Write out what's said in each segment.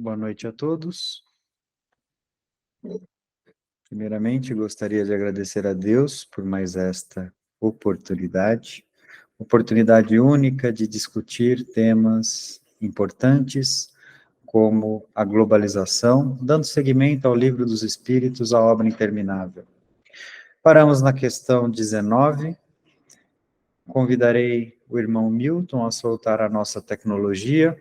Boa noite a todos. Primeiramente, gostaria de agradecer a Deus por mais esta oportunidade única de discutir temas importantes como a globalização, dando seguimento ao Livro dos Espíritos, a obra interminável. Paramos na questão 19. Convidarei o irmão Milton a soltar a nossa tecnologia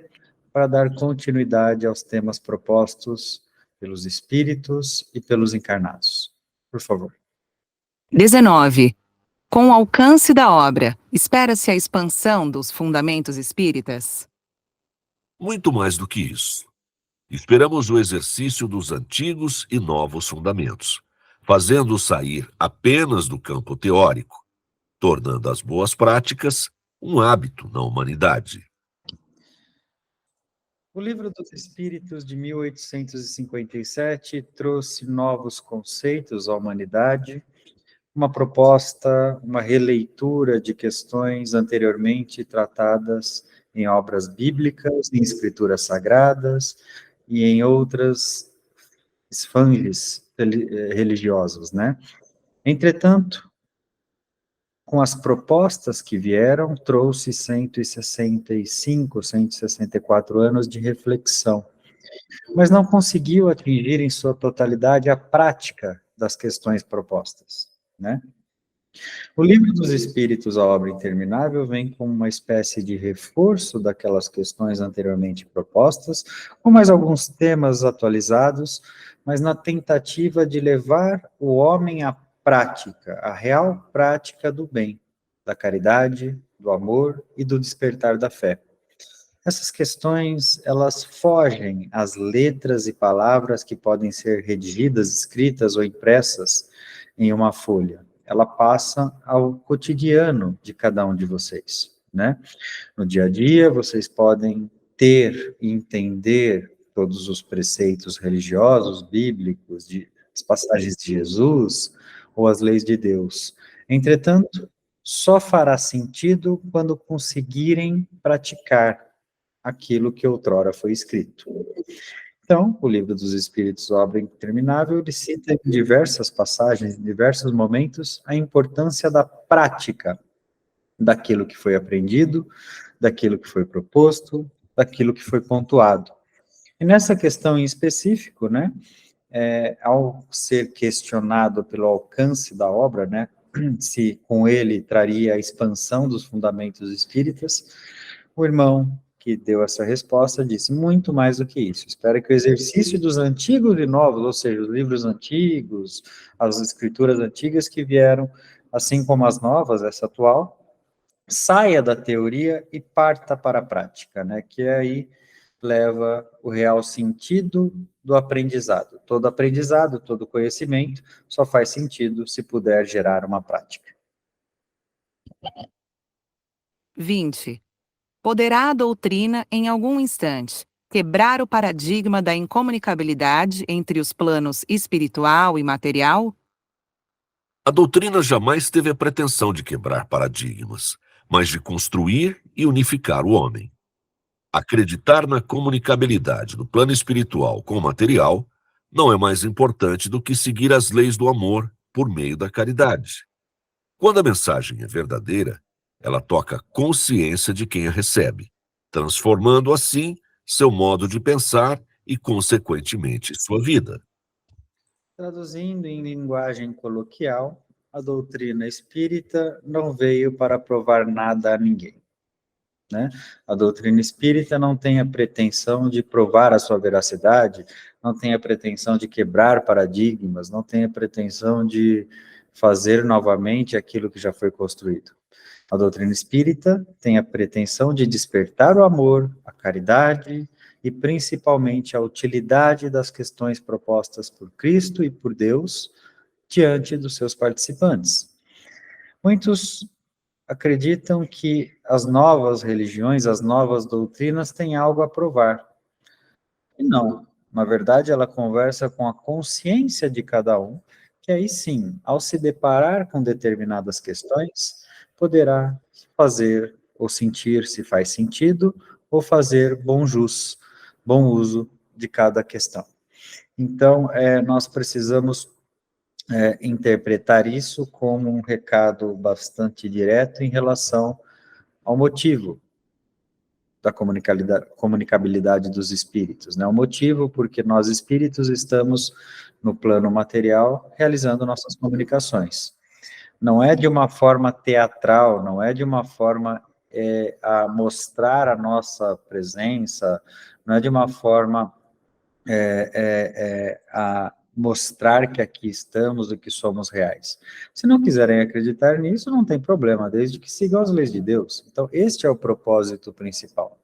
para dar continuidade aos temas propostos pelos espíritos e pelos encarnados. Por favor. 19. Com o alcance da obra, espera-se a expansão dos fundamentos espíritas? Muito mais do que isso. Esperamos o exercício dos antigos e novos fundamentos, fazendo-os sair apenas do campo teórico, tornando as boas práticas um hábito na humanidade. O Livro dos Espíritos de 1857 trouxe novos conceitos à humanidade, uma proposta, uma releitura de questões anteriormente tratadas em obras bíblicas, em escrituras sagradas e em outras esfanges religiosos, né? Entretanto, com as propostas que vieram, trouxe 165, 164 anos de reflexão, mas não conseguiu atingir em sua totalidade a prática das questões propostas, né? O Livro dos Espíritos, a obra interminável, vem com uma espécie de reforço daquelas questões anteriormente propostas, com mais alguns temas atualizados, mas na tentativa de levar o homem à prática, à real prática do bem, da caridade, do amor e do despertar da fé. Essas questões, elas fogem às letras e palavras que podem ser redigidas, escritas ou impressas em uma folha. Ela passa ao cotidiano de cada um de vocês, né? No dia a dia, vocês podem ter e entender todos os preceitos religiosos, bíblicos, as passagens de Jesus ou as leis de Deus. Entretanto, só fará sentido quando conseguirem praticar aquilo que outrora foi escrito. Então, o Livro dos Espíritos, obra interminável, ele cita em diversas passagens, em diversos momentos, a importância da prática daquilo que foi aprendido, daquilo que foi proposto, daquilo que foi pontuado. E nessa questão em específico, né, ao ser questionado pelo alcance da obra, né, se com ele traria a expansão dos fundamentos espíritas, o irmão que deu essa resposta disse, muito mais do que isso, espero que o exercício dos antigos e novos, ou seja, os livros antigos, as escrituras antigas que vieram, assim como as novas, essa atual, saia da teoria e parta para a prática, né, que aí leva o real sentido do aprendizado. Todo aprendizado, todo conhecimento só faz sentido se puder gerar uma prática. 20. Poderá a doutrina, em algum instante, quebrar o paradigma da incomunicabilidade entre os planos espiritual e material? A doutrina jamais teve a pretensão de quebrar paradigmas, mas de construir e unificar o homem. Acreditar na comunicabilidade do plano espiritual com o material não é mais importante do que seguir as leis do amor por meio da caridade. Quando a mensagem é verdadeira, ela toca a consciência de quem a recebe, transformando assim seu modo de pensar e, consequentemente, sua vida. Traduzindo em linguagem coloquial, a doutrina espírita não veio para provar nada a ninguém, né? A doutrina espírita não tem a pretensão de provar a sua veracidade, não tem a pretensão de quebrar paradigmas, não tem a pretensão de fazer novamente aquilo que já foi construído. A doutrina espírita tem a pretensão de despertar o amor, a caridade e principalmente a utilidade das questões propostas por Cristo e por Deus diante dos seus participantes. Muitos acreditam que as novas religiões, as novas doutrinas têm algo a provar. E não, na verdade ela conversa com a consciência de cada um, que aí sim, ao se deparar com determinadas questões, poderá fazer ou sentir se faz sentido, ou fazer bom uso de cada questão. Então, nós precisamos interpretar isso como um recado bastante direto em relação ao motivo da comunicabilidade dos espíritos, né? O motivo porque nós espíritos estamos no plano material realizando nossas comunicações. Não é de uma forma teatral, não é de uma forma a mostrar a nossa presença, não é de uma forma a mostrar que aqui estamos e que somos reais. Se não quiserem acreditar nisso, não tem problema, desde que sigam as leis de Deus. Então, este é o propósito principal.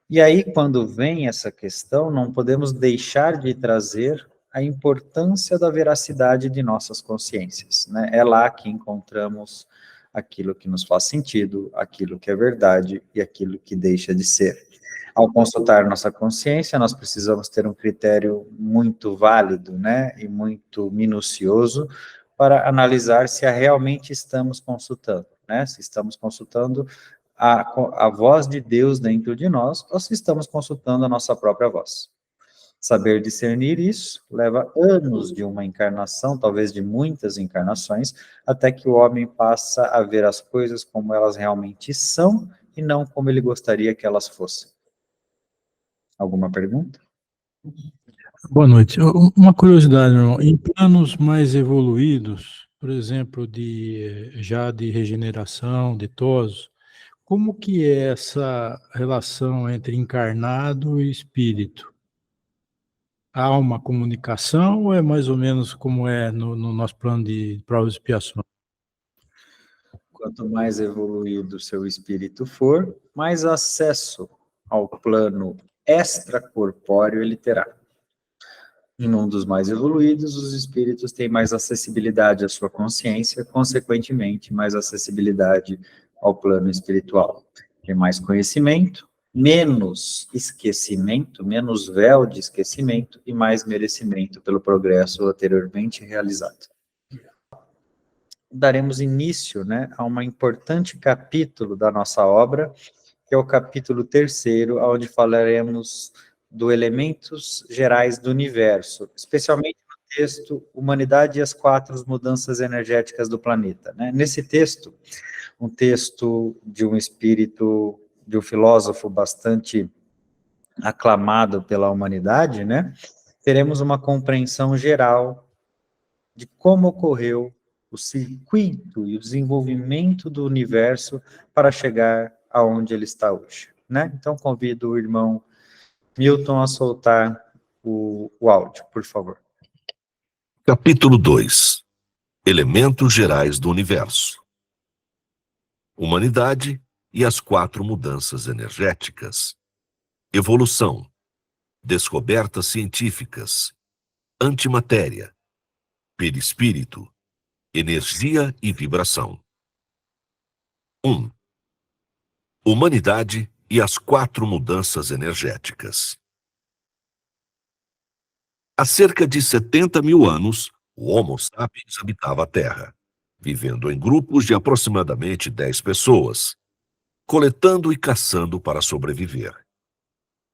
E aí, quando vem essa questão, não podemos deixar de trazer a importância da veracidade de nossas consciências, né? É lá que encontramos aquilo que nos faz sentido, aquilo que é verdade e aquilo que deixa de ser. Ao consultar nossa consciência, nós precisamos ter um critério muito válido, né, e muito minucioso para analisar se realmente estamos consultando, né, se estamos consultando a voz de Deus dentro de nós ou se estamos consultando a nossa própria voz. Saber discernir isso leva anos de uma encarnação, talvez de muitas encarnações, até que o homem passa a ver as coisas como elas realmente são e não como ele gostaria que elas fossem. Alguma pergunta? Boa noite. Uma curiosidade, meu irmão. Em planos mais evoluídos, por exemplo, já de regeneração, de tosos, como que é essa relação entre encarnado e espírito? Há uma comunicação ou é mais ou menos como é no nosso plano de provas e expiações? Quanto mais evoluído o seu espírito for, mais acesso ao plano extracorpóreo ele terá. Em um dos mais evoluídos, os espíritos têm mais acessibilidade à sua consciência, consequentemente, mais acessibilidade ao plano espiritual. Tem mais conhecimento, menos esquecimento, menos véu de esquecimento e mais merecimento pelo progresso anteriormente realizado. Daremos início, né, a um importante capítulo da nossa obra, que é o capítulo 3º, onde falaremos dos elementos gerais do universo, especialmente no texto Humanidade e as 4 mudanças energéticas do planeta, né? Nesse texto, um texto de um espírito, de um filósofo bastante aclamado pela humanidade, né? Teremos uma compreensão geral de como ocorreu o circuito e o desenvolvimento do universo para chegar aonde ele está hoje, né? Então, convido o irmão Milton a soltar o áudio, por favor. Capítulo 2. Elementos gerais do universo. Humanidade e as 4 mudanças energéticas. Evolução. Descobertas científicas. Antimatéria. Perispírito. Energia e vibração. 1. Humanidade e as 4 mudanças energéticas. Há cerca de 70 mil anos, o Homo sapiens habitava a Terra, vivendo em grupos de aproximadamente 10 pessoas, coletando e caçando para sobreviver.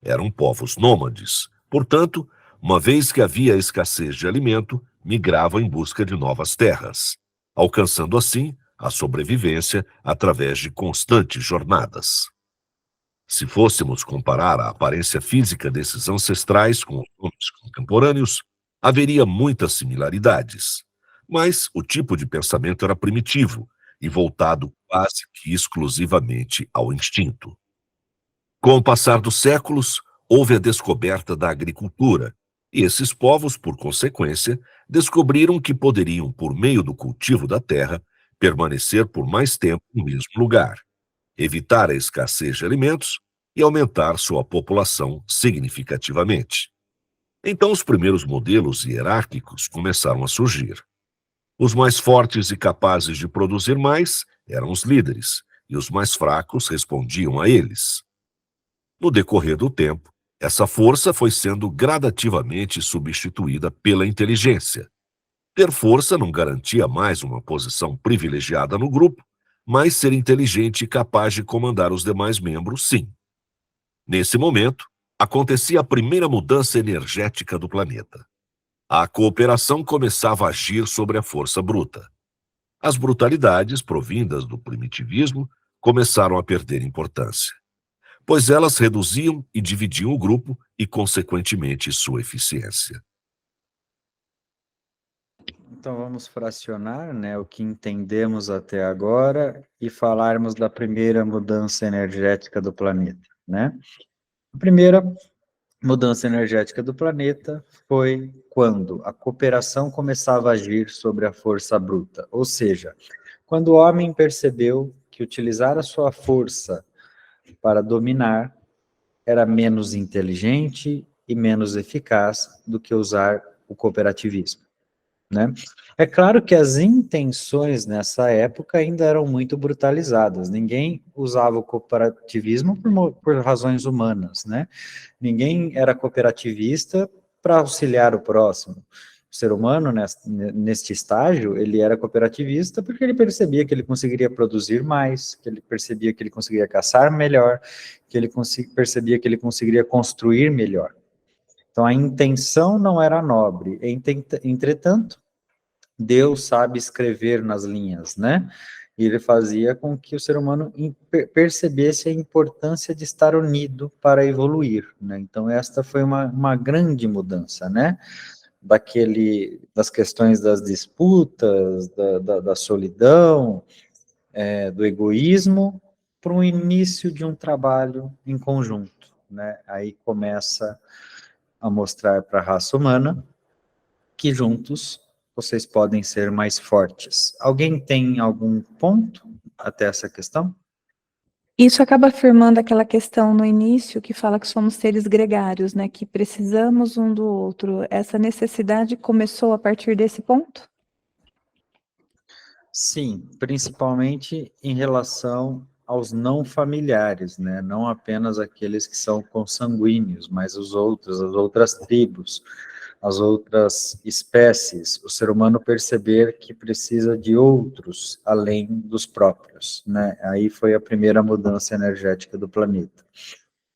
Eram povos nômades, portanto, uma vez que havia escassez de alimento, migravam em busca de novas terras, alcançando assim a sobrevivência através de constantes jornadas. Se fôssemos comparar a aparência física desses ancestrais com os homens contemporâneos, haveria muitas similaridades, mas o tipo de pensamento era primitivo e voltado quase que exclusivamente ao instinto. Com o passar dos séculos, houve a descoberta da agricultura, e esses povos, por consequência, descobriram que poderiam, por meio do cultivo da terra, permanecer por mais tempo no mesmo lugar, evitar a escassez de alimentos e aumentar sua população significativamente. Então, os primeiros modelos hierárquicos começaram a surgir. Os mais fortes e capazes de produzir mais eram os líderes, e os mais fracos respondiam a eles. No decorrer do tempo, essa força foi sendo gradativamente substituída pela inteligência. Ter força não garantia mais uma posição privilegiada no grupo, mas ser inteligente e capaz de comandar os demais membros, sim. Nesse momento, acontecia a primeira mudança energética do planeta. A cooperação começava a agir sobre a força bruta. As brutalidades, provindas do primitivismo, começaram a perder importância, pois elas reduziam e dividiam o grupo e, consequentemente, sua eficiência. Então vamos fracionar, né, o que entendemos até agora e falarmos da primeira mudança energética do planeta, né? A primeira mudança energética do planeta foi quando a cooperação começava a agir sobre a força bruta, ou seja, quando o homem percebeu que utilizar a sua força para dominar era menos inteligente e menos eficaz do que usar o cooperativismo, né? É claro que as intenções nessa época ainda eram muito brutalizadas. Ninguém usava o cooperativismo por razões humanas, né? Ninguém era cooperativista para auxiliar o próximo. O ser humano, neste estágio, ele era cooperativista porque ele percebia que ele conseguiria produzir mais, que ele percebia que ele conseguiria caçar melhor, que ele percebia que ele conseguiria construir melhor. Então, a intenção não era nobre. Entretanto, Deus sabe escrever nas linhas, né? E ele fazia com que o ser humano percebesse a importância de estar unido para evoluir, né? Então, esta foi uma grande mudança, né? Das questões das disputas, da solidão, do egoísmo, para o início de um trabalho em conjunto, né? Aí começa a mostrar para a raça humana que juntos vocês podem ser mais fortes. Alguém tem algum ponto até essa questão? Isso acaba afirmando aquela questão no início que fala que somos seres gregários, né? Que precisamos um do outro. Essa necessidade começou a partir desse ponto? Sim, principalmente em relação aos não familiares, né? Não apenas aqueles que são consanguíneos, mas os outros, as outras tribos, as outras espécies, o ser humano perceber que precisa de outros além dos próprios, né? Aí foi a primeira mudança energética do planeta.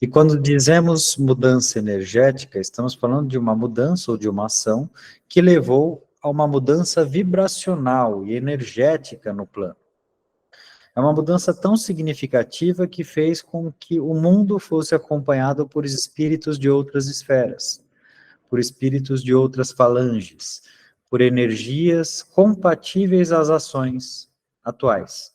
E quando dizemos mudança energética, estamos falando de uma mudança ou de uma ação que levou a uma mudança vibracional e energética no plano. É uma mudança tão significativa que fez com que o mundo fosse acompanhado por espíritos de outras esferas, por espíritos de outras falanges, por energias compatíveis às ações atuais.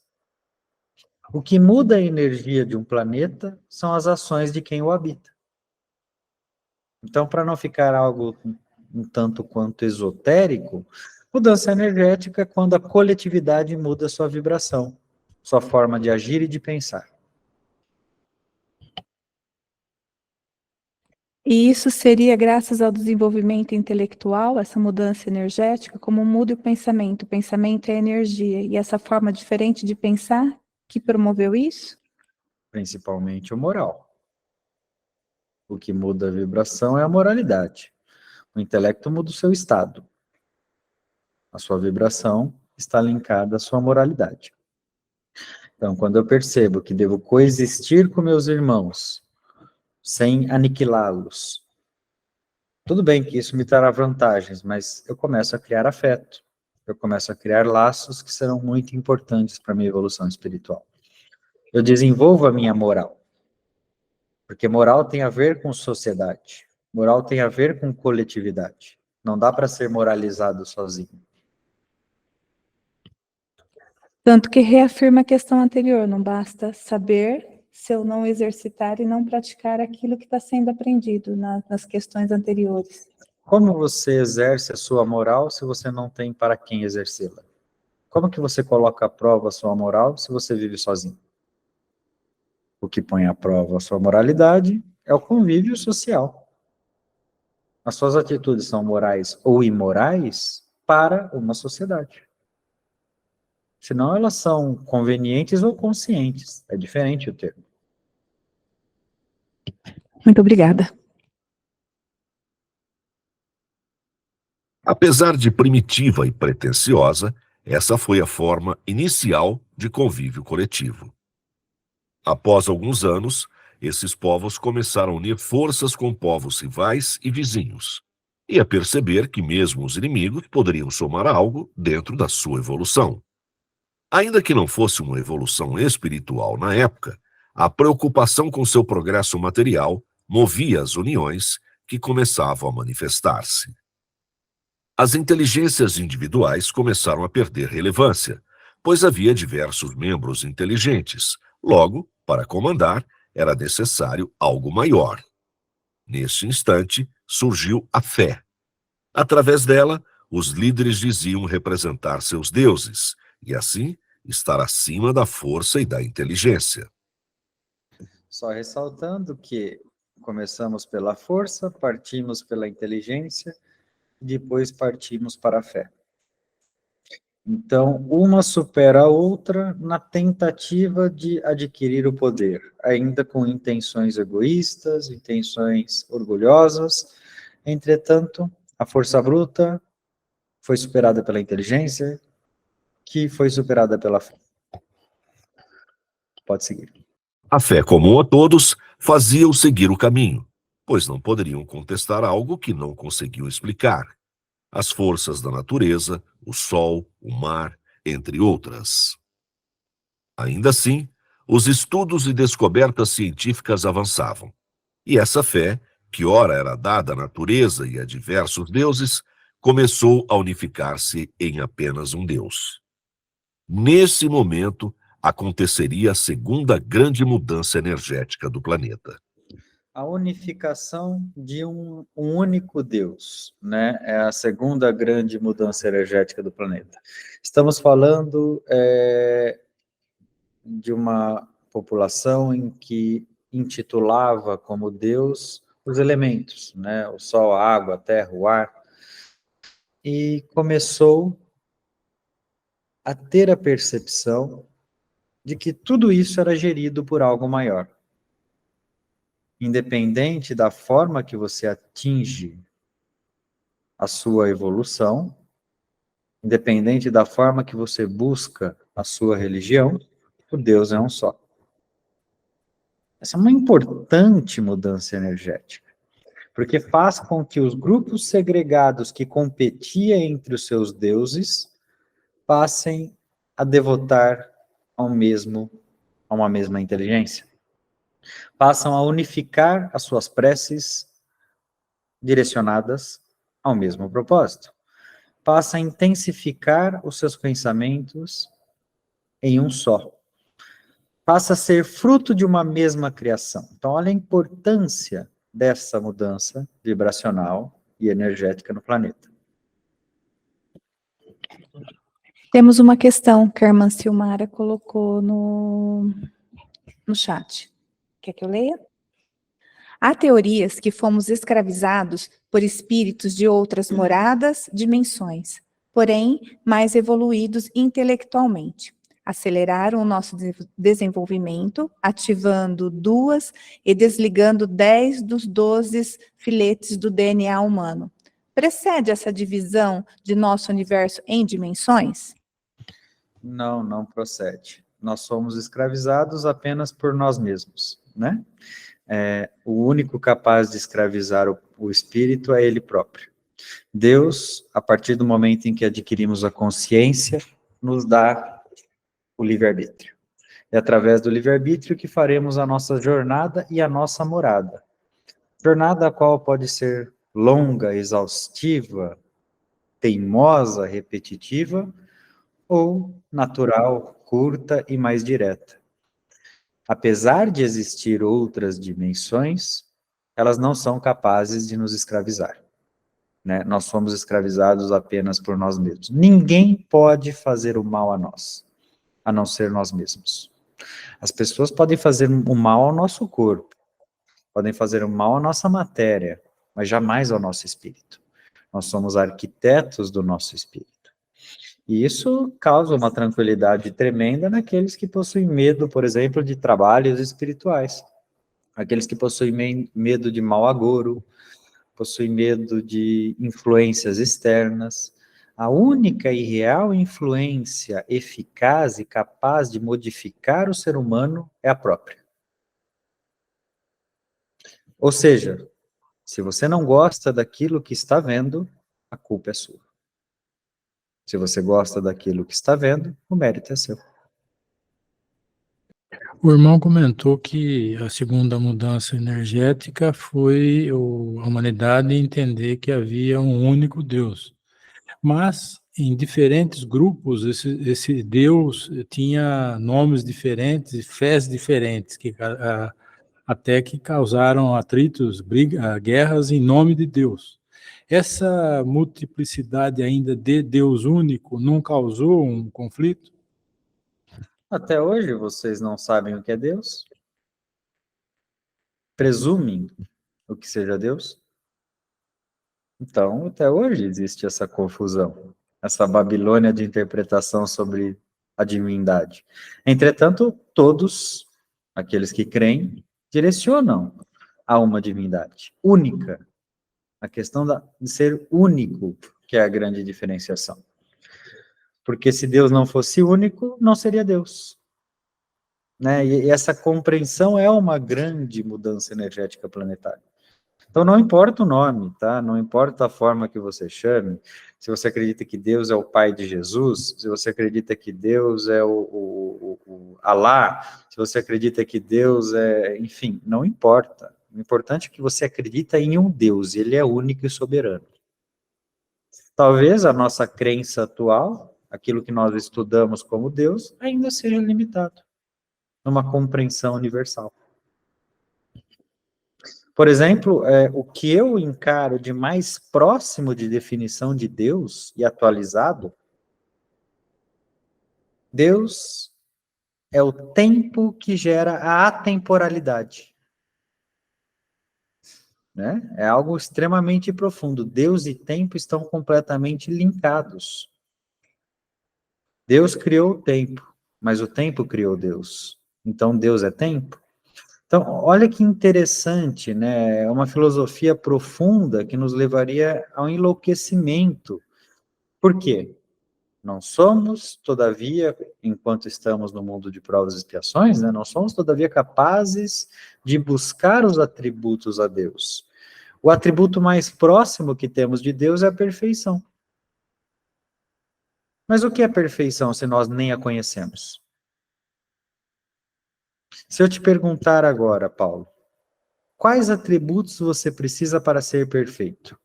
O que muda a energia de um planeta são as ações de quem o habita. Então, para não ficar algo um tanto quanto esotérico, mudança energética é quando a coletividade muda sua vibração, sua forma de agir e de pensar. E isso seria graças ao desenvolvimento intelectual, essa mudança energética, como muda o pensamento. O pensamento é energia, e essa forma diferente de pensar que promoveu isso? Principalmente o moral. O que muda a vibração é a moralidade. O intelecto muda o seu estado. A sua vibração está linkada à sua moralidade. Então, quando eu percebo que devo coexistir com meus irmãos, sem aniquilá-los, tudo bem que isso me trará vantagens, mas eu começo a criar afeto. Eu começo a criar laços que serão muito importantes para a minha evolução espiritual. Eu desenvolvo a minha moral. Porque moral tem a ver com sociedade. Moral tem a ver com coletividade. Não dá para ser moralizado sozinho. Tanto que reafirma a questão anterior, não basta saber se eu não exercitar e não praticar aquilo que está sendo aprendido nas questões anteriores. Como você exerce a sua moral se você não tem para quem exercê-la? Como que você coloca à prova a sua moral se você vive sozinho? O que põe à prova a sua moralidade é o convívio social. As suas atitudes são morais ou imorais para uma sociedade. Senão elas são convenientes ou conscientes. É diferente o termo. Muito obrigada. Apesar de primitiva e pretensiosa, essa foi a forma inicial de convívio coletivo. Após alguns anos, esses povos começaram a unir forças com povos rivais e vizinhos, e a perceber que mesmo os inimigos poderiam somar algo dentro da sua evolução. Ainda que não fosse uma evolução espiritual na época, a preocupação com seu progresso material movia as uniões que começavam a manifestar-se. As inteligências individuais começaram a perder relevância, pois havia diversos membros inteligentes. Logo, para comandar, era necessário algo maior. Neste instante, surgiu a fé. Através dela, os líderes diziam representar seus deuses, e assim estar acima da força e da inteligência. Só ressaltando que começamos pela força, partimos pela inteligência, depois partimos para a fé. Então, uma supera a outra na tentativa de adquirir o poder, ainda com intenções egoístas, intenções orgulhosas. Entretanto, a força bruta foi superada pela inteligência, que foi superada pela fé. Pode seguir. A fé comum a todos fazia-os seguir o caminho, pois não poderiam contestar algo que não conseguiam explicar. As forças da natureza, o sol, o mar, entre outras. Ainda assim, os estudos e descobertas científicas avançavam, e essa fé, que ora era dada à natureza e a diversos deuses, começou a unificar-se em apenas um Deus. Nesse momento, aconteceria a segunda grande mudança energética do planeta. A unificação de um único Deus, né? É a segunda grande mudança energética do planeta. Estamos falando de uma população em que intitulava como Deus os elementos, né? O sol, a água, a terra, o ar, e começou a ter a percepção de que tudo isso era gerido por algo maior. Independente da forma que você atinge a sua evolução, independente da forma que você busca a sua religião, o Deus é um só. Essa é uma importante mudança energética, porque faz com que os grupos segregados que competiam entre os seus deuses passem a devotar a uma mesma inteligência. Passam a unificar as suas preces direcionadas ao mesmo propósito. Passa a intensificar os seus pensamentos em um só. Passa a ser fruto de uma mesma criação. Então, olha a importância dessa mudança vibracional e energética no planeta. Temos uma questão que a irmã Silmara colocou no chat. Quer que eu leia? Há teorias que fomos escravizados por espíritos de outras moradas, dimensões, porém mais evoluídos intelectualmente. Aceleraram o nosso desenvolvimento, ativando 2 e desligando 10 dos 12 filetes do DNA humano. Precede essa divisão de nosso universo em dimensões? Não, não procede. Nós somos escravizados apenas por nós mesmos, né? O único capaz de escravizar o espírito é ele próprio. Deus, a partir do momento em que adquirimos a consciência, nos dá o livre-arbítrio. É através do livre-arbítrio que faremos a nossa jornada e a nossa morada. Jornada a qual pode ser longa, exaustiva, teimosa, repetitiva, ou natural, curta e mais direta. Apesar de existir outras dimensões, elas não são capazes de nos escravizar, né? Nós somos escravizados apenas por nós mesmos. Ninguém pode fazer o mal a nós, a não ser nós mesmos. As pessoas podem fazer o mal ao nosso corpo, podem fazer o mal à nossa matéria, mas jamais ao nosso espírito. Nós somos arquitetos do nosso espírito. E isso causa uma tranquilidade tremenda naqueles que possuem medo, por exemplo, de trabalhos espirituais. Aqueles que possuem medo de mau agouro, possuem medo de influências externas. A única e real influência eficaz e capaz de modificar o ser humano é a própria. Ou seja, se você não gosta daquilo que está vendo, a culpa é sua. Se você gosta daquilo que está vendo, o mérito é seu. O irmão comentou que a segunda mudança energética foi a humanidade entender que havia um único Deus. Mas, em diferentes grupos, esse Deus tinha nomes diferentes e fés diferentes, até que causaram atritos, guerras em nome de Deus. Essa multiplicidade ainda de Deus único não causou um conflito? Até hoje, vocês não sabem o que é Deus? Presumem o que seja Deus? Então, até hoje existe essa confusão, essa Babilônia de interpretação sobre a divindade. Entretanto, todos aqueles que creem direcionam a uma divindade única. A questão de ser único, que é a grande diferenciação. Porque se Deus não fosse único, não seria Deus. Né? E essa compreensão é uma grande mudança energética planetária. Então, não importa o nome, tá? Não importa a forma que você chame, se você acredita que Deus é o Pai de Jesus, se você acredita que Deus é o Alá, se você acredita que Deus é... Enfim, não importa. O importante é que você acredita em um Deus, e Ele é único e soberano. Talvez a nossa crença atual, aquilo que nós estudamos como Deus, ainda seja limitado numa compreensão universal. Por exemplo, o que eu encaro de mais próximo de definição de Deus e atualizado, Deus é o tempo que gera a atemporalidade. Né? É algo extremamente profundo. Deus e tempo estão completamente linkados. Deus criou o tempo, mas o tempo criou Deus. Então, Deus é tempo? Então, olha que interessante, né? É uma filosofia profunda que nos levaria ao enlouquecimento. Por quê? Não somos, todavia, enquanto estamos no mundo de provas e expiações, né? Não somos, todavia, capazes de buscar os atributos a Deus. O atributo mais próximo que temos de Deus é a perfeição. Mas o que é perfeição se nós nem a conhecemos? Se eu te perguntar agora, Paulo, quais atributos você precisa para ser perfeito?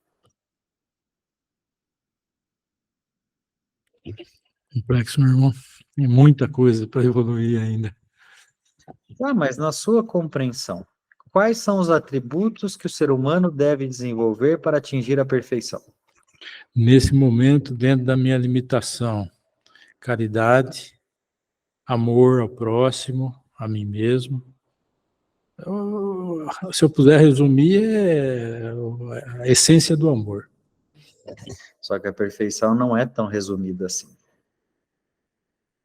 Complexo, meu irmão. Tem muita coisa para evoluir ainda. Mas na sua compreensão, quais são os atributos que o ser humano deve desenvolver para atingir a perfeição? Nesse momento, dentro da minha limitação, caridade, amor ao próximo, a mim mesmo. Se eu puder resumir, é a essência do amor. Só que a perfeição não é tão resumida assim.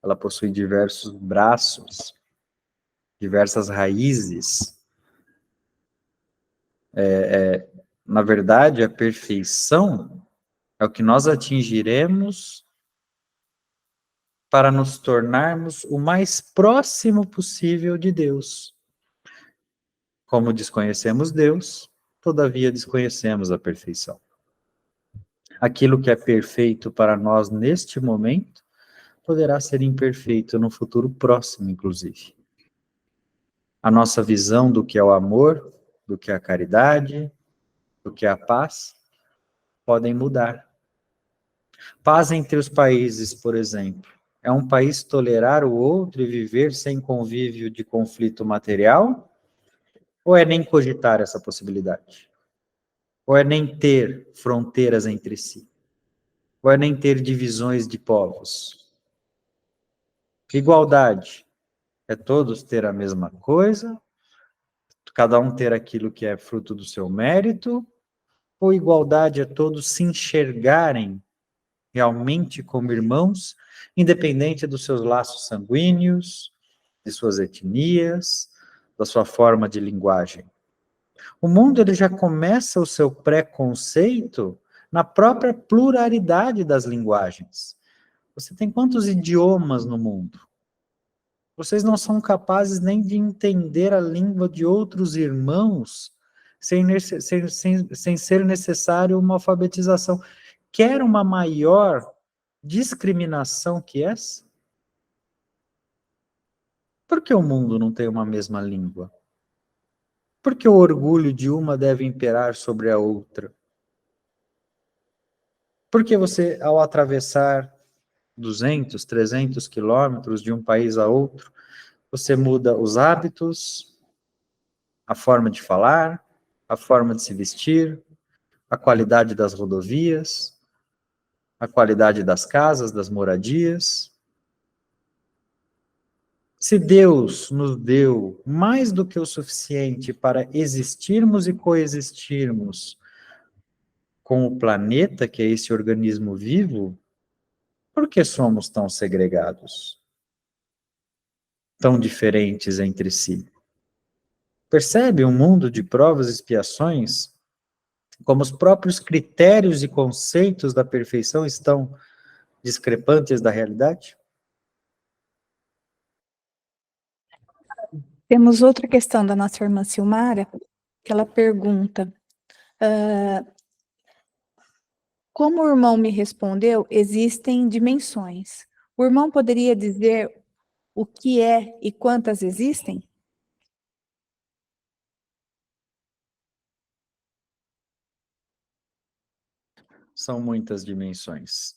Ela possui diversos braços, diversas raízes. Na verdade, a perfeição é o que nós atingiremos para nos tornarmos o mais próximo possível de Deus. Como desconhecemos Deus, todavia desconhecemos a perfeição. Aquilo que é perfeito para nós neste momento, poderá ser imperfeito no futuro próximo, inclusive. A nossa visão do que é o amor, do que é a caridade, do que é a paz, podem mudar. Paz entre os países, por exemplo, é um país tolerar o outro e viver sem convívio de conflito material? Ou é nem cogitar essa possibilidade? Ou é nem ter fronteiras entre si? Ou é nem ter divisões de povos? Igualdade é todos ter a mesma coisa, cada um ter aquilo que é fruto do seu mérito, ou igualdade é todos se enxergarem realmente como irmãos, independente dos seus laços sanguíneos, de suas etnias, da sua forma de linguagem. O mundo ele já começa o seu preconceito na própria pluralidade das linguagens. Você tem quantos idiomas no mundo? Vocês não são capazes nem de entender a língua de outros irmãos sem ser necessário uma alfabetização. Quer uma maior discriminação que essa? Por que o mundo não tem uma mesma língua? Por que o orgulho de uma deve imperar sobre a outra? Por que você, ao atravessar 200, 300 quilômetros de um país a outro, você muda os hábitos, a forma de falar, a forma de se vestir, a qualidade das rodovias, a qualidade das casas, das moradias? Se Deus nos deu mais do que o suficiente para existirmos e coexistirmos com o planeta, que é esse organismo vivo, por que somos tão segregados? Tão diferentes entre si? Percebe um mundo de provas e expiações? Como os próprios critérios e conceitos da perfeição estão discrepantes da realidade? Temos outra questão da nossa irmã Silmara, que ela pergunta, como o irmão me respondeu, existem dimensões. O irmão poderia dizer o que é e quantas existem? São muitas dimensões.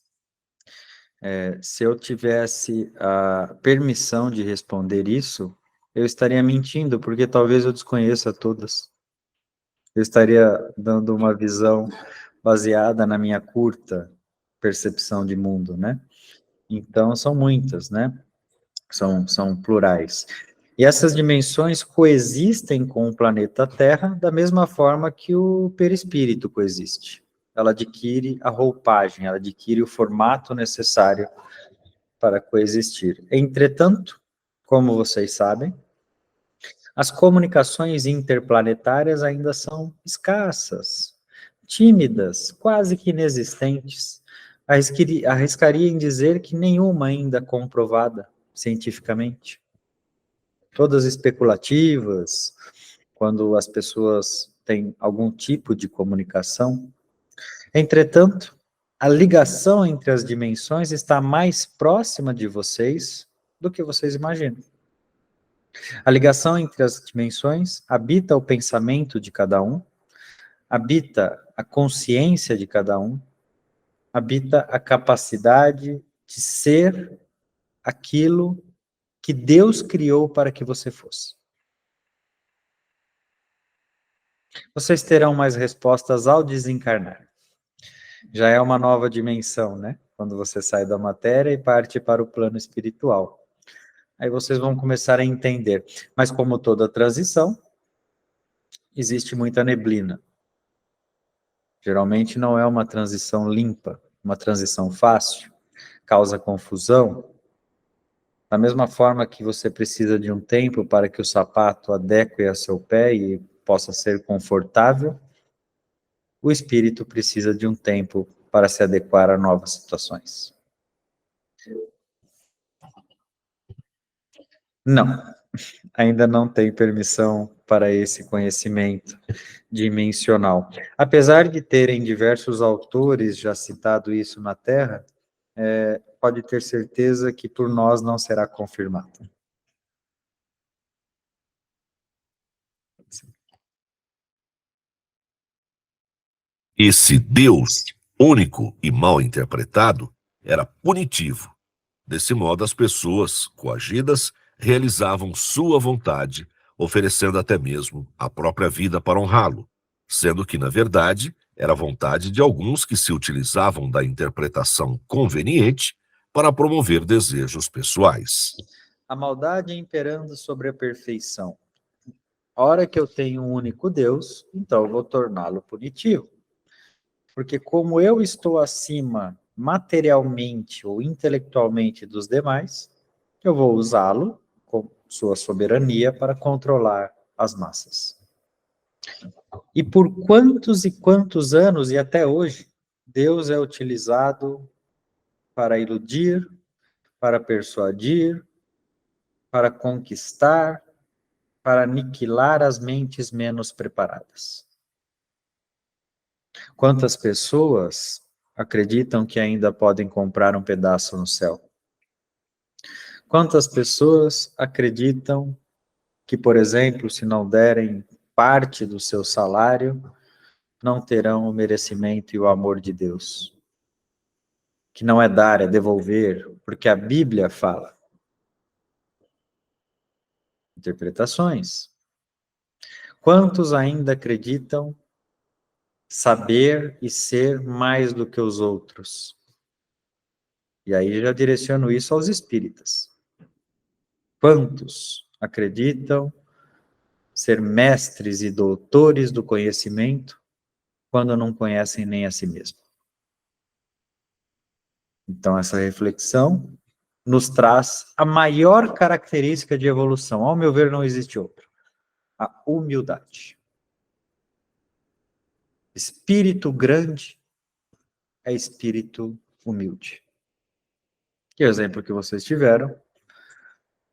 Se eu tivesse a permissão de responder isso, eu estaria mentindo, porque talvez eu desconheça todas. Eu estaria dando uma visão baseada na minha curta percepção de mundo, né? Então, são muitas, né? São plurais. E essas dimensões coexistem com o planeta Terra da mesma forma que o perispírito coexiste. Ela adquire a roupagem, ela adquire o formato necessário para coexistir. Entretanto, como vocês sabem, as comunicações interplanetárias ainda são escassas, tímidas, quase que inexistentes. Arriscaria em dizer que nenhuma ainda comprovada cientificamente. Todas especulativas, quando as pessoas têm algum tipo de comunicação. Entretanto, a ligação entre as dimensões está mais próxima de vocês do que vocês imaginam. A ligação entre as dimensões habita o pensamento de cada um, habita a consciência de cada um, habita a capacidade de ser aquilo que Deus criou para que você fosse. Vocês terão mais respostas ao desencarnar. Já é uma nova dimensão, né? Quando você sai da matéria e parte para o plano espiritual. Aí vocês vão começar a entender. Mas como toda transição, existe muita neblina. Geralmente não é uma transição limpa, uma transição fácil, causa confusão. Da mesma forma que você precisa de um tempo para que o sapato adeque a seu pé e possa ser confortável, o espírito precisa de um tempo para se adequar a novas situações. Não, ainda não tem permissão para esse conhecimento dimensional. Apesar de terem diversos autores já citado isso na Terra, pode ter certeza que por nós não será confirmado. Esse Deus, único e mal interpretado, era punitivo. Desse modo, as pessoas, coagidas, realizavam sua vontade, oferecendo até mesmo a própria vida para honrá-lo, sendo que, na verdade, era a vontade de alguns que se utilizavam da interpretação conveniente para promover desejos pessoais. A maldade imperando sobre a perfeição. A hora que eu tenho um único Deus, então eu vou torná-lo punitivo. Porque como eu estou acima materialmente ou intelectualmente dos demais, eu vou usá-lo com sua soberania para controlar as massas. E por quantos e quantos anos, e até hoje, Deus é utilizado para iludir, para persuadir, para conquistar, para aniquilar as mentes menos preparadas. Quantas pessoas acreditam que ainda podem comprar um pedaço no céu? Quantas pessoas acreditam que, por exemplo, se não derem parte do seu salário, não terão o merecimento e o amor de Deus? Que não é dar, é devolver, porque a Bíblia fala. Interpretações. Quantos ainda acreditam saber e ser mais do que os outros? E aí já direciono isso aos espíritas. Quantos acreditam ser mestres e doutores do conhecimento quando não conhecem nem a si mesmo? Então, essa reflexão nos traz a maior característica de evolução. Ao meu ver, não existe outra. A humildade. Espírito grande é espírito humilde. Que o exemplo que vocês tiveram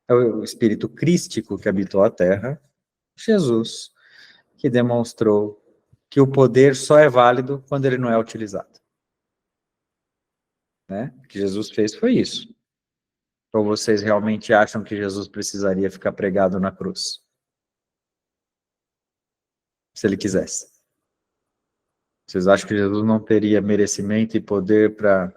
é o espírito crístico que habitou a Terra, Jesus, que demonstrou que o poder só é válido quando ele não é utilizado. Né? O que Jesus fez foi isso. Ou vocês realmente acham que Jesus precisaria ficar pregado na cruz? Se ele quisesse. Vocês acham que Jesus não teria merecimento e poder para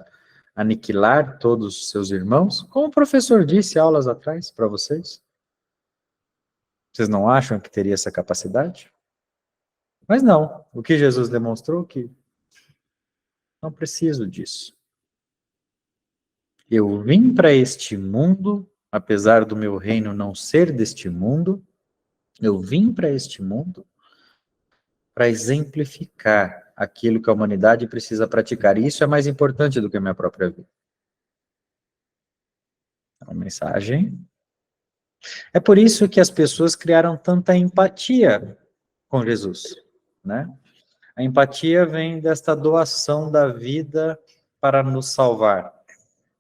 aniquilar todos os seus irmãos? Como o professor disse aulas atrás para vocês. Vocês não acham que teria essa capacidade? Mas não. O que Jesus demonstrou que não preciso disso. Eu vim para este mundo, apesar do meu reino não ser deste mundo, eu vim para este mundo para exemplificar aquilo que a humanidade precisa praticar. E isso é mais importante do que a minha própria vida. É uma mensagem. É por isso que as pessoas criaram tanta empatia com Jesus, né? A empatia vem desta doação da vida para nos salvar.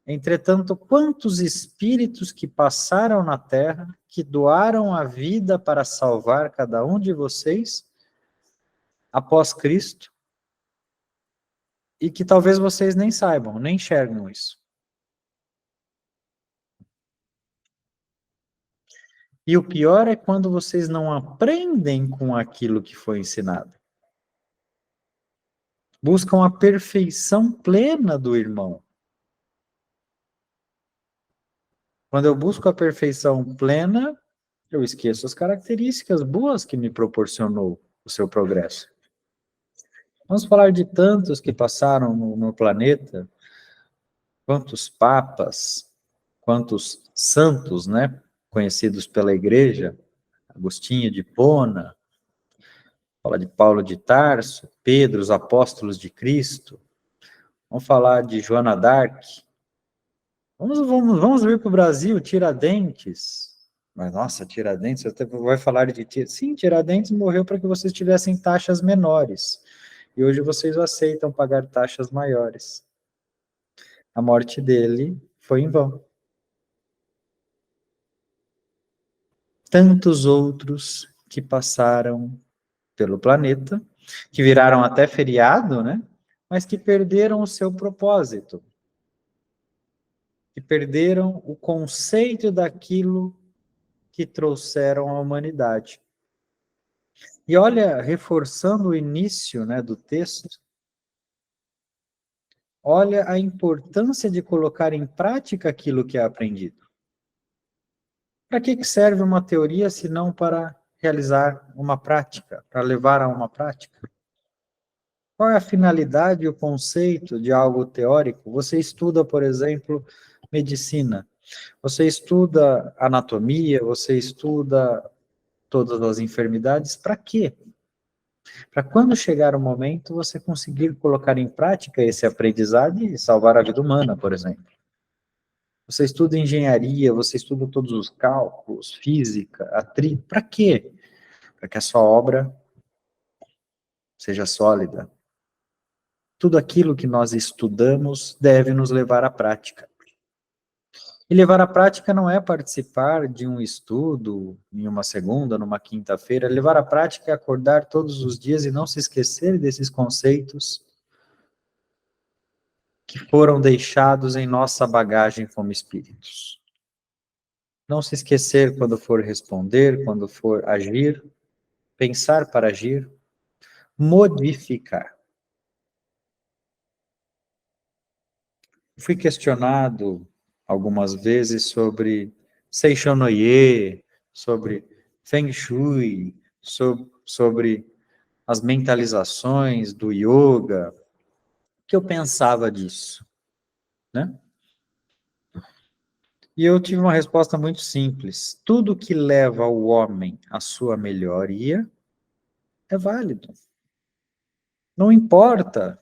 Entretanto, quantos espíritos que passaram na Terra, que doaram a vida para salvar cada um de vocês, após Cristo, e que talvez vocês nem saibam, nem enxergam isso. E o pior é quando vocês não aprendem com aquilo que foi ensinado. Buscam a perfeição plena do irmão. Quando eu busco a perfeição plena, eu esqueço as características boas que me proporcionou o seu progresso. Vamos falar de tantos que passaram no planeta, quantos papas, quantos santos, né, conhecidos pela igreja, Agostinho de Hipona, fala de Paulo de Tarso, Pedro, os apóstolos de Cristo, vamos falar de Joana d'Arc, vamos vir para o Brasil, Tiradentes, mas nossa, Tiradentes, você até vai falar de Tiradentes, sim, Tiradentes morreu para que vocês tivessem taxas menores, e hoje vocês aceitam pagar taxas maiores. A morte dele foi em vão. Tantos outros que passaram pelo planeta, que viraram até feriado, né? Mas que perderam o seu propósito, que perderam o conceito daquilo que trouxeram à humanidade. E olha, reforçando o início, né, do texto, olha a importância de colocar em prática aquilo que é aprendido. Para que serve uma teoria se não para realizar uma prática, para levar a uma prática? Qual é a finalidade e o conceito de algo teórico? Você estuda, por exemplo, medicina. Você estuda anatomia, você estuda todas as enfermidades, para quê? Para quando chegar o momento, você conseguir colocar em prática esse aprendizado e salvar a vida humana, por exemplo. Você estuda engenharia, você estuda todos os cálculos, física, para quê? Para que a sua obra seja sólida. Tudo aquilo que nós estudamos deve nos levar à prática. E levar à prática não é participar de um estudo em uma segunda, numa quinta-feira. Levar à prática é acordar todos os dias e não se esquecer desses conceitos que foram deixados em nossa bagagem como espíritos. Não se esquecer quando for responder, quando for agir, pensar para agir, modificar. Fui questionado algumas vezes sobre Seishonoye, sobre Feng Shui, sobre as mentalizações do yoga. O que eu pensava disso, né? E eu tive uma resposta muito simples. Tudo que leva o homem à sua melhoria é válido. Não importa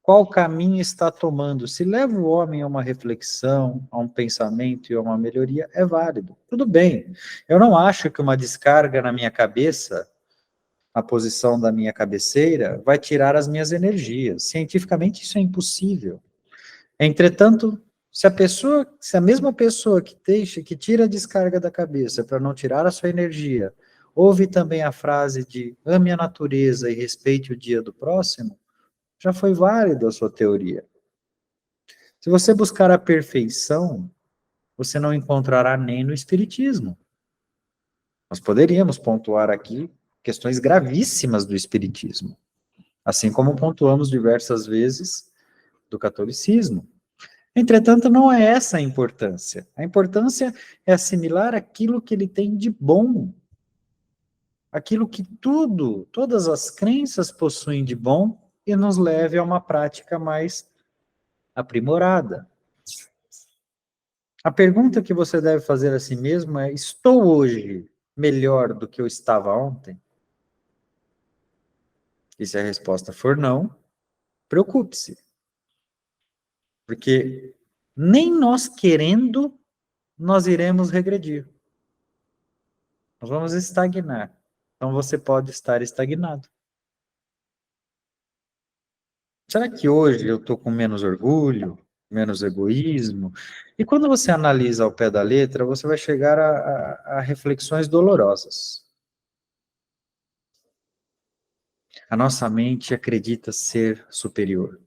qual caminho está tomando. Se leva o homem a uma reflexão, a um pensamento e a uma melhoria, é válido. Tudo bem. Eu não acho que uma descarga na minha cabeça, na posição da minha cabeceira, vai tirar as minhas energias. Cientificamente, isso é impossível. Entretanto, se a mesma pessoa que tira a descarga da cabeça para não tirar a sua energia, ouve também a frase de ame a natureza e respeite o dia do próximo, já foi válido a sua teoria. Se você buscar a perfeição, você não encontrará nem no espiritismo. Nós poderíamos pontuar aqui questões gravíssimas do espiritismo, assim como pontuamos diversas vezes do catolicismo. Entretanto, não é essa a importância. A importância é assimilar aquilo que ele tem de bom, aquilo que todas as crenças possuem de bom e nos leve a uma prática mais aprimorada. A pergunta que você deve fazer a si mesmo é: estou hoje melhor do que eu estava ontem? E se a resposta for não, preocupe-se. Porque nem nós querendo, nós iremos regredir. Nós vamos estagnar. Então você pode estar estagnado. Será que hoje eu estou com menos orgulho, menos egoísmo? E quando você analisa ao pé da letra, você vai chegar a reflexões dolorosas. A nossa mente acredita ser superior.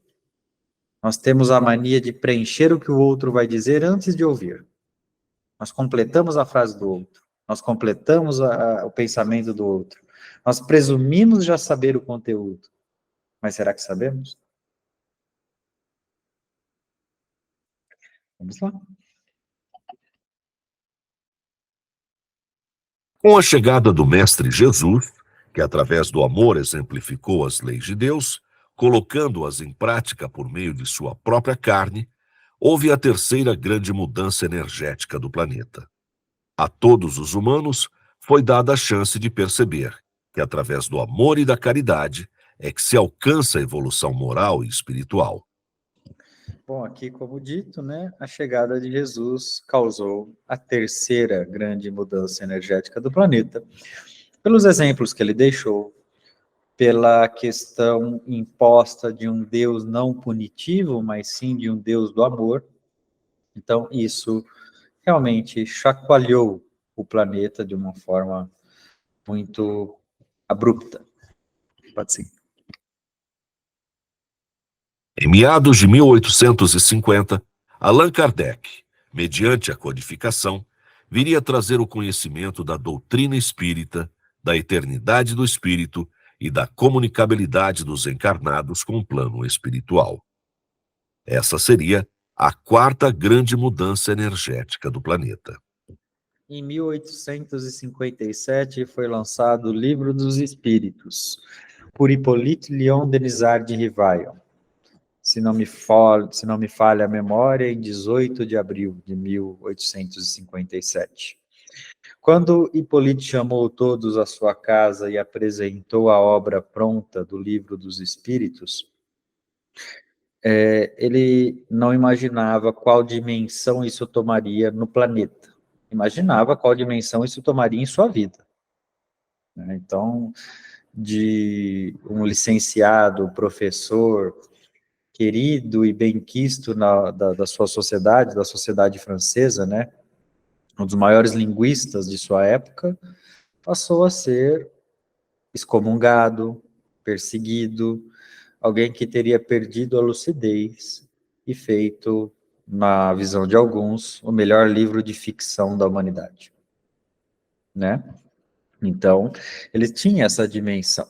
Nós temos a mania de preencher o que o outro vai dizer antes de ouvir. Nós completamos a frase do outro. Nós completamos o pensamento do outro. Nós presumimos já saber o conteúdo. Mas será que sabemos? Vamos lá. Com a chegada do Mestre Jesus, que através do amor exemplificou as leis de Deus, colocando-as em prática por meio de sua própria carne, houve a terceira grande mudança energética do planeta. A todos os humanos foi dada a chance de perceber que através do amor e da caridade é que se alcança a evolução moral e espiritual. Bom, aqui, como dito, né, a chegada de Jesus causou a terceira grande mudança energética do planeta. Pelos exemplos que ele deixou, pela questão imposta de um Deus não punitivo, mas sim de um Deus do amor. Então, isso realmente chacoalhou o planeta de uma forma muito abrupta. Pode ser. Em meados de 1850, Allan Kardec, mediante a codificação, viria trazer o conhecimento da doutrina espírita, da eternidade do espírito e da comunicabilidade dos encarnados com o plano espiritual. Essa seria a quarta grande mudança energética do planeta. Em 1857 foi lançado o Livro dos Espíritos, por Hippolyte Léon Denisard de Rivail. Se não me falha a memória, em 18 de abril de 1857. Quando Hippolyte chamou todos à sua casa e apresentou a obra pronta do Livro dos Espíritos, ele não imaginava qual dimensão isso tomaria no planeta. Imaginava qual dimensão isso tomaria em sua vida. Então, de um licenciado, professor, querido e benquisto da sua sociedade, da sociedade francesa, né? Um dos maiores linguistas de sua época, passou a ser excomungado, perseguido, alguém que teria perdido a lucidez e feito, na visão de alguns, o melhor livro de ficção da humanidade, né? Então, ele tinha essa dimensão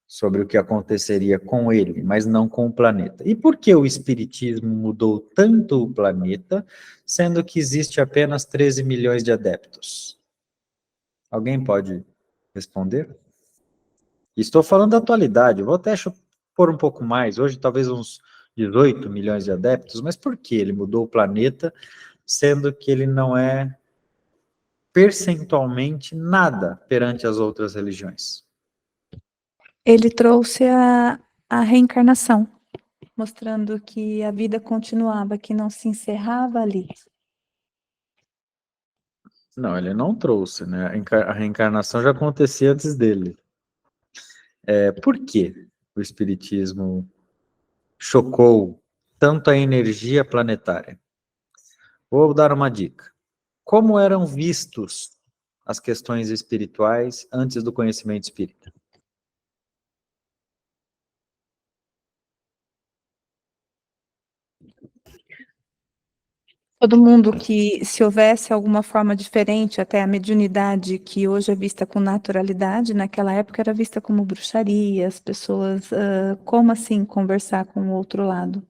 sobre o que aconteceria com ele, mas não com o planeta. E por que o Espiritismo mudou tanto o planeta, sendo que existe apenas 13 milhões de adeptos? Alguém pode responder? Estou falando da atualidade, vou até pôr um pouco mais, hoje talvez uns 18 milhões de adeptos, mas por que ele mudou o planeta, sendo que ele não é percentualmente nada perante as outras religiões? Ele trouxe a reencarnação, mostrando que a vida continuava, que não se encerrava ali. Não, ele não trouxe, né? A reencarnação já acontecia antes dele. Por que o Espiritismo chocou tanto a energia planetária? Vou dar uma dica. Como eram vistos as questões espirituais antes do conhecimento espírita? Todo mundo que, se houvesse alguma forma diferente, até a mediunidade que hoje é vista com naturalidade, naquela época era vista como bruxaria, as pessoas, como assim conversar com o outro lado?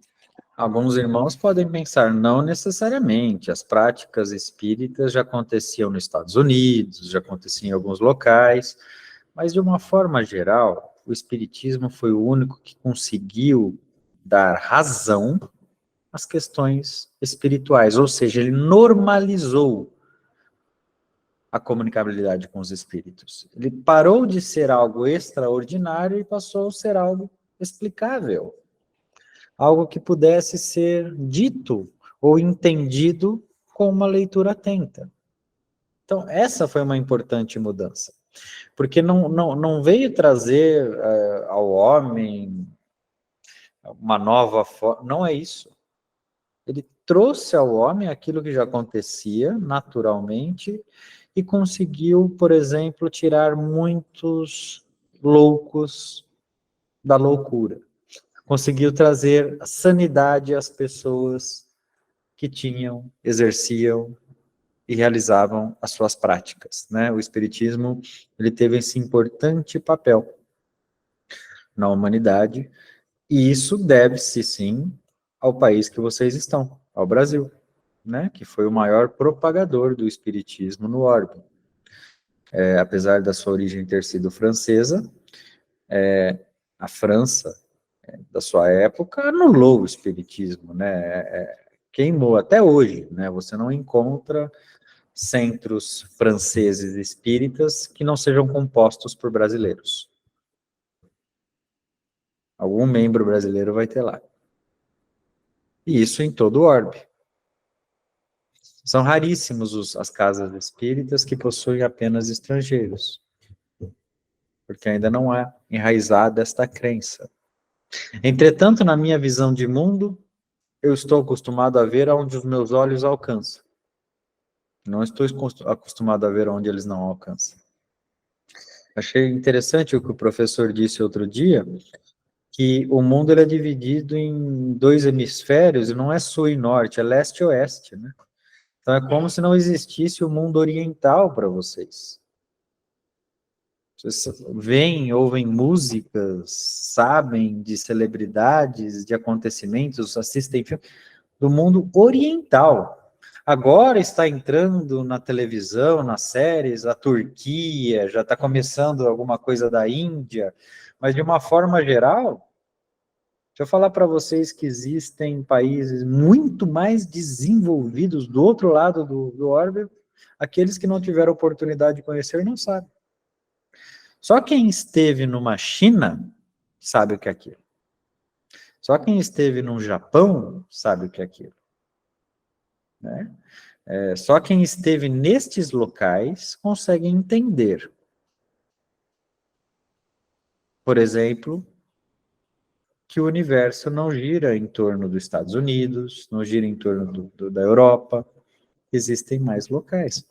Alguns irmãos podem pensar, não necessariamente, as práticas espíritas já aconteciam nos Estados Unidos, já aconteciam em alguns locais, mas de uma forma geral, o Espiritismo foi o único que conseguiu dar razão às questões espirituais, ou seja, ele normalizou a comunicabilidade com os espíritos. Ele parou de ser algo extraordinário e passou a ser algo explicável. Algo que pudesse ser dito ou entendido com uma leitura atenta. Então, essa foi uma importante mudança. Porque não veio trazer ao homem uma nova forma, não é isso. Ele trouxe ao homem aquilo que já acontecia naturalmente e conseguiu, por exemplo, tirar muitos loucos da loucura. Conseguiu trazer sanidade às pessoas que tinham, exerciam e realizavam as suas práticas, né? O Espiritismo, ele teve esse importante papel na humanidade, e isso deve-se, sim, ao país que vocês estão, ao Brasil, né? Que foi o maior propagador do Espiritismo no orbe. Apesar da sua origem ter sido francesa, a França, da sua época, anulou o Espiritismo, né? Queimou até hoje, né? Você não encontra centros franceses espíritas que não sejam compostos por brasileiros. Algum membro brasileiro vai ter lá. E isso em todo o orbe. São raríssimos as casas espíritas que possuem apenas estrangeiros, porque ainda não é enraizada esta crença. Entretanto, na minha visão de mundo, eu estou acostumado a ver onde os meus olhos alcançam. Não estou acostumado a ver onde eles não alcançam. Achei interessante o que o professor disse outro dia, que o mundo ele é dividido em dois hemisférios, e não é sul e norte, é leste e oeste, né? Então é como se não existisse o mundo oriental para vocês. Vocês veem, ouvem músicas, sabem de celebridades, de acontecimentos, assistem filmes do mundo oriental. Agora está entrando na televisão, nas séries, a Turquia, já está começando alguma coisa da Índia, mas de uma forma geral, deixa eu falar para vocês que existem países muito mais desenvolvidos do outro lado do orbe, aqueles que não tiveram oportunidade de conhecer não sabem. Só quem esteve numa China sabe o que é aquilo. Só quem esteve no Japão sabe o que é aquilo. Né? Só quem esteve nestes locais consegue entender. Por exemplo, que o universo não gira em torno dos Estados Unidos, não gira em torno da Europa, existem mais locais.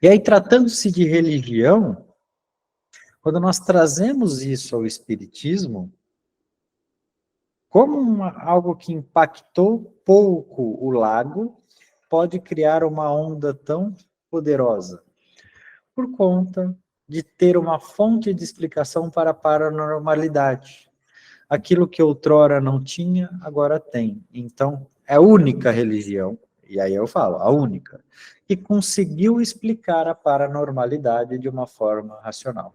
E aí, tratando-se de religião, quando nós trazemos isso ao Espiritismo, como algo que impactou pouco o lago, pode criar uma onda tão poderosa? Por conta de ter uma fonte de explicação para a paranormalidade. Aquilo que outrora não tinha, agora tem. Então, é a única religião, e aí eu falo, a única, que conseguiu explicar a paranormalidade de uma forma racional.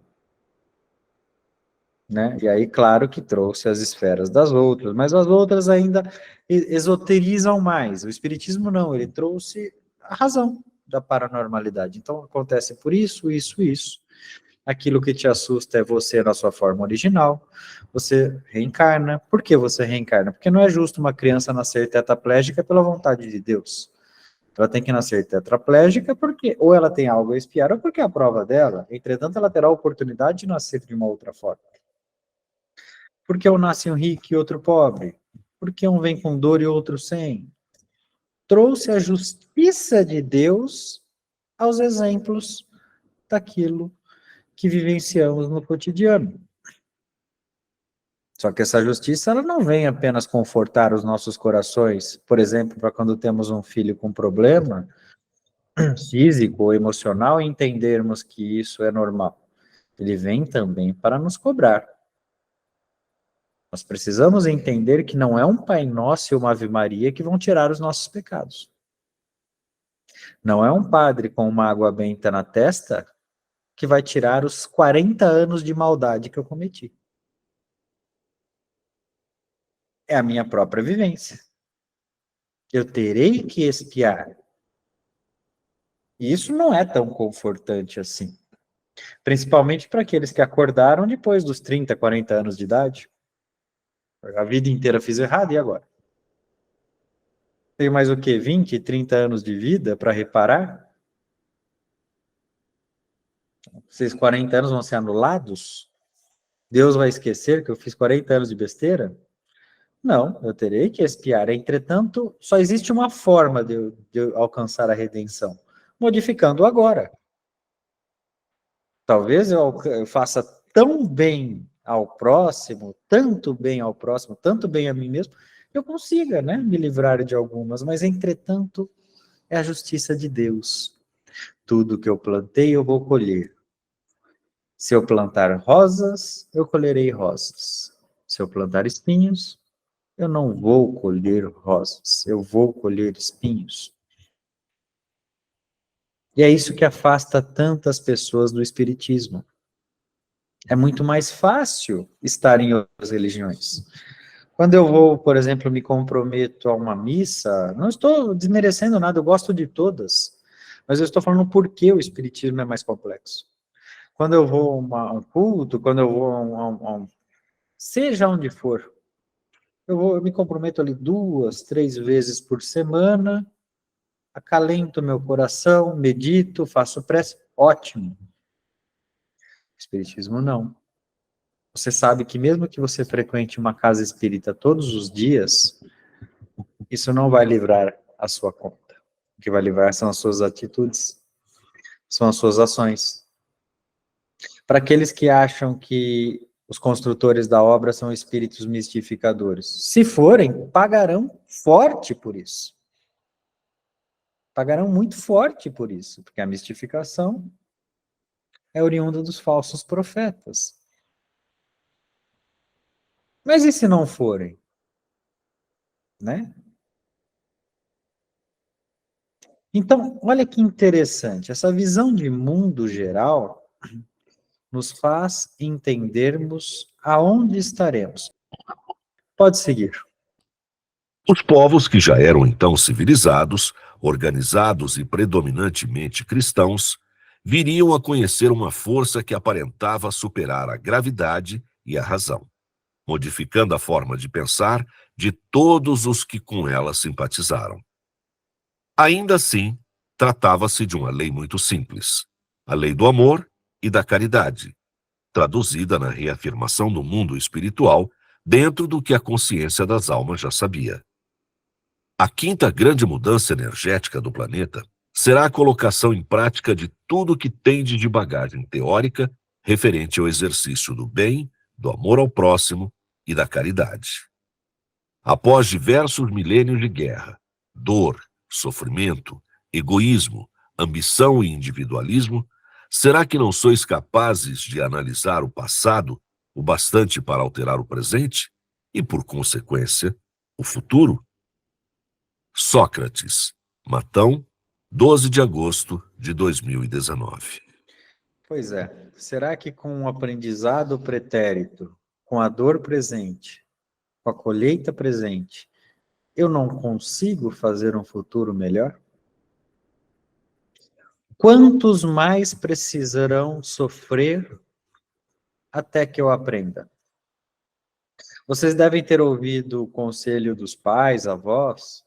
Né? E aí, claro que trouxe as esferas das outras, mas as outras ainda esoterizam mais. O Espiritismo não, ele trouxe a razão da paranormalidade. Então, acontece por isso, isso, isso. Aquilo que te assusta é você na sua forma original, você reencarna. Por que você reencarna? Porque não é justo uma criança nascer tetraplégica pela vontade de Deus. Ela tem que nascer tetraplégica porque ou ela tem algo a expiar, ou porque é a prova dela. Entretanto, ela terá a oportunidade de nascer de uma outra forma. Por que um nasce um rico e outro pobre? Por que um vem com dor e outro sem? Trouxe a justiça de Deus aos exemplos daquilo que vivenciamos no cotidiano. Só que essa justiça, ela não vem apenas confortar os nossos corações, por exemplo, para quando temos um filho com problema físico ou emocional, entendermos que isso é normal. Ele vem também para nos cobrar. Nós precisamos entender que não é um Pai Nosso e uma Ave Maria que vão tirar os nossos pecados. Não é um padre com uma água benta na testa que vai tirar os 40 anos de maldade que eu cometi. É a minha própria vivência. Eu terei que expiar. E isso não é tão confortante assim. Principalmente para aqueles que acordaram depois dos 30, 40 anos de idade. A vida inteira fiz errado, e agora? Tenho mais o quê? 20, 30 anos de vida para reparar? Esses 40 anos vão ser anulados? Deus vai esquecer que eu fiz 40 anos de besteira? Não, eu terei que expiar. Entretanto, só existe uma forma de eu alcançar a redenção, modificando agora. Talvez eu faça tão bem ao próximo, tanto bem ao próximo, tanto bem a mim mesmo, eu consiga, né, me livrar de algumas, mas entretanto, é a justiça de Deus. Tudo que eu plantei, eu vou colher. Se eu plantar rosas, eu colherei rosas. Se eu plantar espinhos, eu não vou colher rosas, eu vou colher espinhos. E é isso que afasta tantas pessoas do Espiritismo. É muito mais fácil estar em outras religiões. Quando eu vou, por exemplo, me comprometo a uma missa, não estou desmerecendo nada, eu gosto de todas, mas eu estou falando por que o Espiritismo é mais complexo. Quando eu vou a um culto, quando eu vou a um seja onde for, eu me comprometo ali 2, 3 vezes por semana, acalento meu coração, medito, faço prece, ótimo. Espiritismo não. Você sabe que mesmo que você frequente uma casa espírita todos os dias, isso não vai livrar a sua conta. O que vai livrar são as suas atitudes, são as suas ações. Para aqueles que acham que os construtores da obra são espíritos mistificadores, se forem, pagarão forte por isso. Pagarão muito forte por isso, porque a mistificação é oriunda dos falsos profetas. Mas e se não forem? Né? Então, olha que interessante, essa visão de mundo geral nos faz entendermos aonde estaremos. Pode seguir. Os povos que já eram então civilizados, organizados e predominantemente cristãos, viriam a conhecer uma força que aparentava superar a gravidade e a razão, modificando a forma de pensar de todos os que com ela simpatizaram. Ainda assim, tratava-se de uma lei muito simples, a lei do amor e da caridade, traduzida na reafirmação do mundo espiritual dentro do que a consciência das almas já sabia. A quinta grande mudança energética do planeta será a colocação em prática de tudo que tem de bagagem teórica referente ao exercício do bem, do amor ao próximo e da caridade. Após diversos milênios de guerra, dor, sofrimento, egoísmo, ambição e individualismo, será que não sois capazes de analisar o passado o bastante para alterar o presente e, por consequência, o futuro? Sócrates, Matão, 12 de agosto de 2019. Pois é. Será que com o aprendizado pretérito, com a dor presente, com a colheita presente, eu não consigo fazer um futuro melhor? Quantos mais precisarão sofrer até que eu aprenda? Vocês devem ter ouvido o conselho dos pais, avós,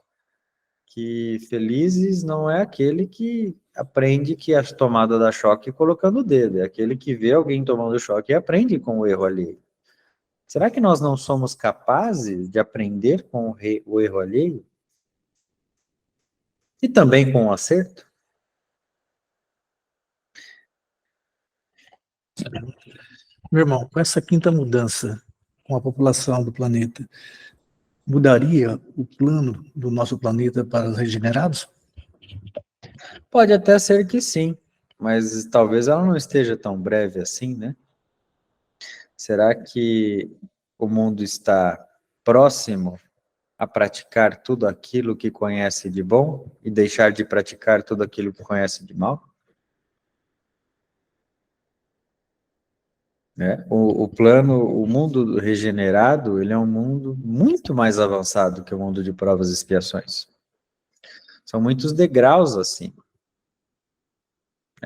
que felizes não é aquele que aprende que a tomada dá choque colocando o dedo, é aquele que vê alguém tomando choque e aprende com o erro alheio. Será que nós não somos capazes de aprender com o erro alheio? E também com o acerto? Meu irmão, com essa quinta mudança com a população do planeta, mudaria o plano do nosso planeta para os regenerados? Pode até ser que sim, mas talvez ela não esteja tão breve assim, né? Será que o mundo está próximo a praticar tudo aquilo que conhece de bom e deixar de praticar tudo aquilo que conhece de mal? O plano, o mundo regenerado, ele é um mundo muito mais avançado que o mundo de provas e expiações. São muitos degraus assim.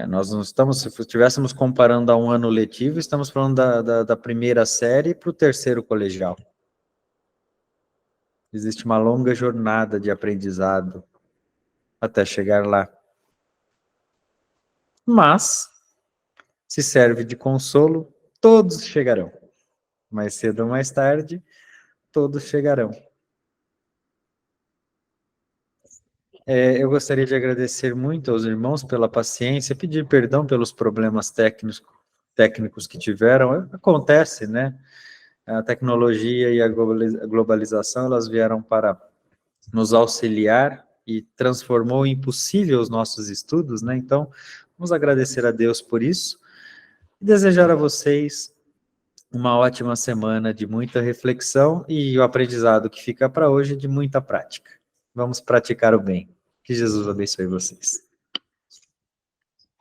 Nós não estamos, se estivéssemos comparando a um ano letivo, estamos falando da primeira série para o terceiro colegial. Existe uma longa jornada de aprendizado até chegar lá. Mas, se serve de consolo, todos chegarão. Mais cedo ou mais tarde, todos chegarão. Eu gostaria de agradecer muito aos irmãos pela paciência, pedir perdão pelos problemas técnicos que tiveram. Acontece, né? A tecnologia e a globalização, elas vieram para nos auxiliar e transformou em impossível os nossos estudos, né? Então, vamos agradecer a Deus por isso e desejar a vocês uma ótima semana de muita reflexão e o aprendizado que fica para hoje de muita prática. Vamos praticar o bem. Que Jesus abençoe vocês.